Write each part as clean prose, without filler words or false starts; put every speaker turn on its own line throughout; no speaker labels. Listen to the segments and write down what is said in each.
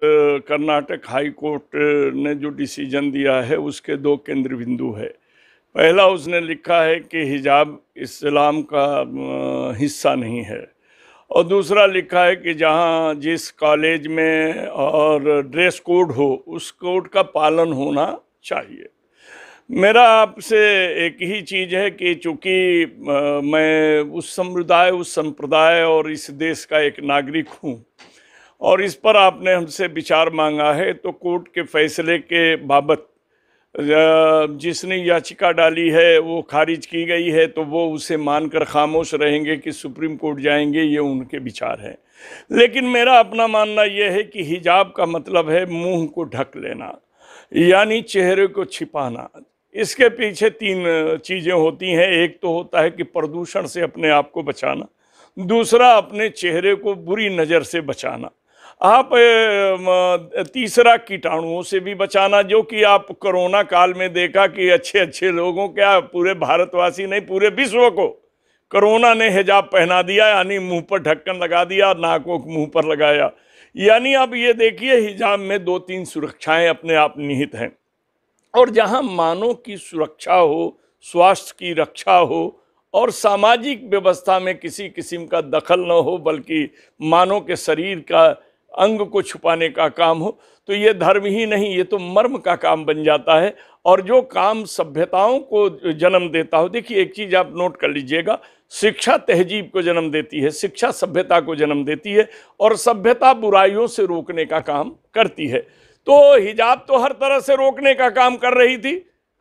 Karnataka high court ने जो decision दिया है उसके दो केंद्र बिंदु है। पहला, उसने लिखा है कि हिजाब इस्लाम का हिस्सा नहीं है, और दूसरा लिखा है कि जहां जिस कॉलेज में और ड्रेस कोड हो उस कोड का पालन होना चाहिए। मेरा आपसे एक ही चीज़ है कि चूंकि मैं उस समुदाय, उस संप्रदाय और इस देश का एक नागरिक हूँ और इस पर आपने हमसे विचार मांगा है, तो कोर्ट के फैसले के बाबत जिसने याचिका डाली है वो खारिज की गई है, तो वो उसे मानकर खामोश रहेंगे कि सुप्रीम कोर्ट जाएंगे, ये उनके विचार हैं। लेकिन मेरा अपना मानना यह है कि हिजाब का मतलब है मुंह को ढक लेना, यानी चेहरे को छिपाना। इसके पीछे तीन चीज़ें होती हैं। एक तो होता है कि प्रदूषण से अपने आप को बचाना, दूसरा अपने चेहरे को बुरी नज़र से बचाना, आप तीसरा कीटाणुओं से भी बचाना, जो कि आप कोरोना काल में देखा कि अच्छे अच्छे लोगों, क्या पूरे भारतवासी नहीं पूरे विश्व को कोरोना ने हिजाब पहना दिया, यानी मुंह पर ढक्कन लगा दिया, नाकों को मुंह पर लगाया। यानी अब ये देखिए, हिजाब में दो तीन सुरक्षाएं अपने आप निहित हैं, और जहां मानव की सुरक्षा हो, स्वास्थ्य की रक्षा हो और सामाजिक व्यवस्था में किसी किस्म का दखल न हो, बल्कि मानव के शरीर का अंग को छुपाने का काम हो, तो ये धर्म ही नहीं, ये तो मर्म का काम बन जाता है। और जो काम सभ्यताओं को जन्म देता हो, देखिए एक चीज़ आप नोट कर लीजिएगा, शिक्षा तहजीब को जन्म देती है, शिक्षा सभ्यता को जन्म देती है, और सभ्यता बुराइयों से रोकने का काम करती है। तो हिजाब तो हर तरह से रोकने का काम कर रही थी।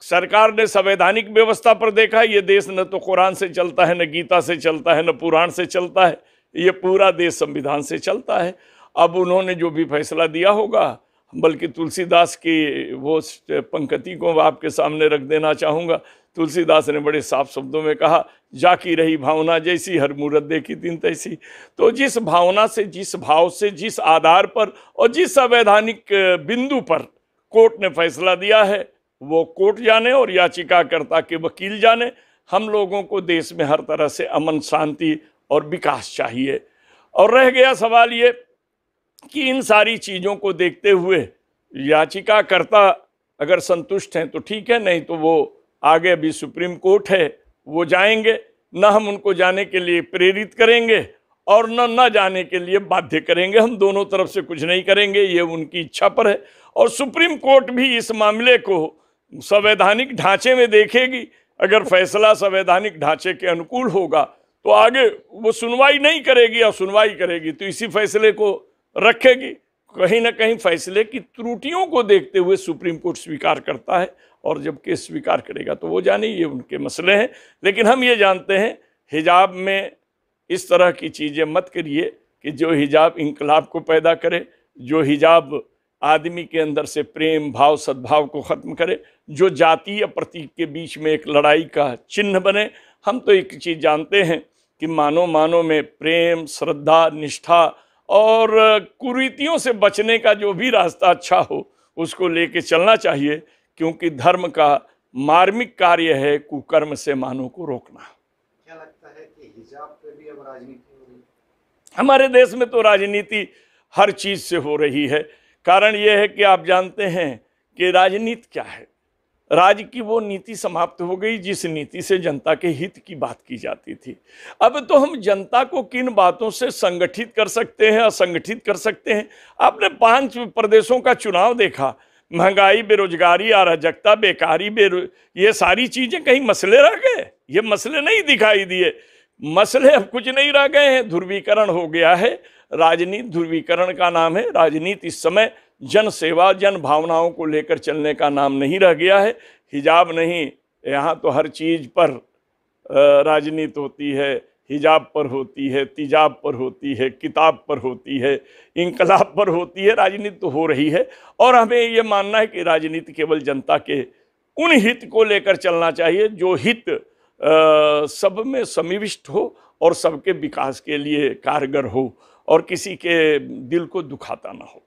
सरकार ने संवैधानिक व्यवस्था पर देखा, ये देश न तो कुरान से चलता है, न गीता से चलता है, न पुराण से चलता है, ये पूरा देश संविधान से चलता है। अब उन्होंने जो भी फैसला दिया होगा, बल्कि तुलसीदास की वो पंक्ति को आपके सामने रख देना चाहूँगा। तुलसीदास ने बड़े साफ शब्दों में कहा, जाकी रही भावना जैसी, हर मूरत देखी तीन तैसी। तो जिस भावना से, जिस भाव से, जिस आधार पर और जिस संवैधानिक बिंदु पर कोर्ट ने फैसला दिया है, वो कोर्ट जाने और याचिकाकर्ता के वकील जाने। हम लोगों को देश में हर तरह से अमन, शांति और विकास चाहिए। और रह गया सवाल ये कि इन सारी चीज़ों को देखते हुए याचिकाकर्ता अगर संतुष्ट हैं तो ठीक है, नहीं तो वो आगे अभी सुप्रीम कोर्ट है, वो जाएंगे। न हम उनको जाने के लिए प्रेरित करेंगे और न जाने के लिए बाध्य करेंगे। हम दोनों तरफ से कुछ नहीं करेंगे, ये उनकी इच्छा पर है। और सुप्रीम कोर्ट भी इस मामले को संवैधानिक ढांचे में देखेगी। अगर फैसला संवैधानिक ढांचे के अनुकूल होगा तो आगे वो सुनवाई नहीं करेगी, और सुनवाई करेगी तो इसी फैसले को रखेगी। कहीं ना कहीं फैसले की त्रुटियों को देखते हुए सुप्रीम कोर्ट स्वीकार करता है, और जब केस स्वीकार करेगा तो वो जाने, ये उनके मसले हैं। लेकिन हम ये जानते हैं, हिजाब में इस तरह की चीज़ें मत करिए कि जो हिजाब इंकलाब को पैदा करे, जो हिजाब आदमी के अंदर से प्रेम भाव, सद्भाव को ख़त्म करे, जो जातीय प्रतीक के बीच में एक लड़ाई का चिन्ह बने। हम तो एक चीज़ जानते हैं कि मानव में प्रेम, श्रद्धा, निष्ठा और कुरीतियों से बचने का जो भी रास्ता अच्छा हो उसको लेके चलना चाहिए, क्योंकि धर्म का मार्मिक कार्य है कुकर्म से मानव को रोकना।
क्या लगता है कि हिजाब पे भी अब राजनीति हो रही है?
हमारे देश में तो राजनीति हर चीज़ से हो रही है। कारण यह है कि आप जानते हैं कि राजनीति क्या है। राज्य की वो नीति समाप्त हो गई जिस नीति से जनता के हित की बात की जाती थी। अब तो हम जनता को किन बातों से संगठित कर सकते हैं, असंगठित कर सकते हैं। आपने 5 प्रदेशों का चुनाव देखा, महंगाई, बेरोजगारी, अराजकता, बेकारी, ये सारी चीज़ें कहीं मसले रह गए? ये मसले नहीं दिखाई दिए। मसले अब कुछ नहीं रह गए हैं, ध्रुवीकरण हो गया है। राजनीति ध्रुवीकरण का नाम है। राजनीति इस समय जन सेवा, जन भावनाओं को लेकर चलने का नाम नहीं रह गया है। हिजाब नहीं, यहाँ तो हर चीज़ पर राजनीति होती है। हिजाब पर होती है, तिजाब पर होती है, किताब पर होती है, इंकलाब पर होती है। राजनीति तो हो रही है, और हमें ये मानना है कि राजनीति केवल जनता के उन हित को लेकर चलना चाहिए जो हित सब में समिष्ट हो और सबके विकास के लिए कारगर हो और किसी के दिल को दुखाता ना हो।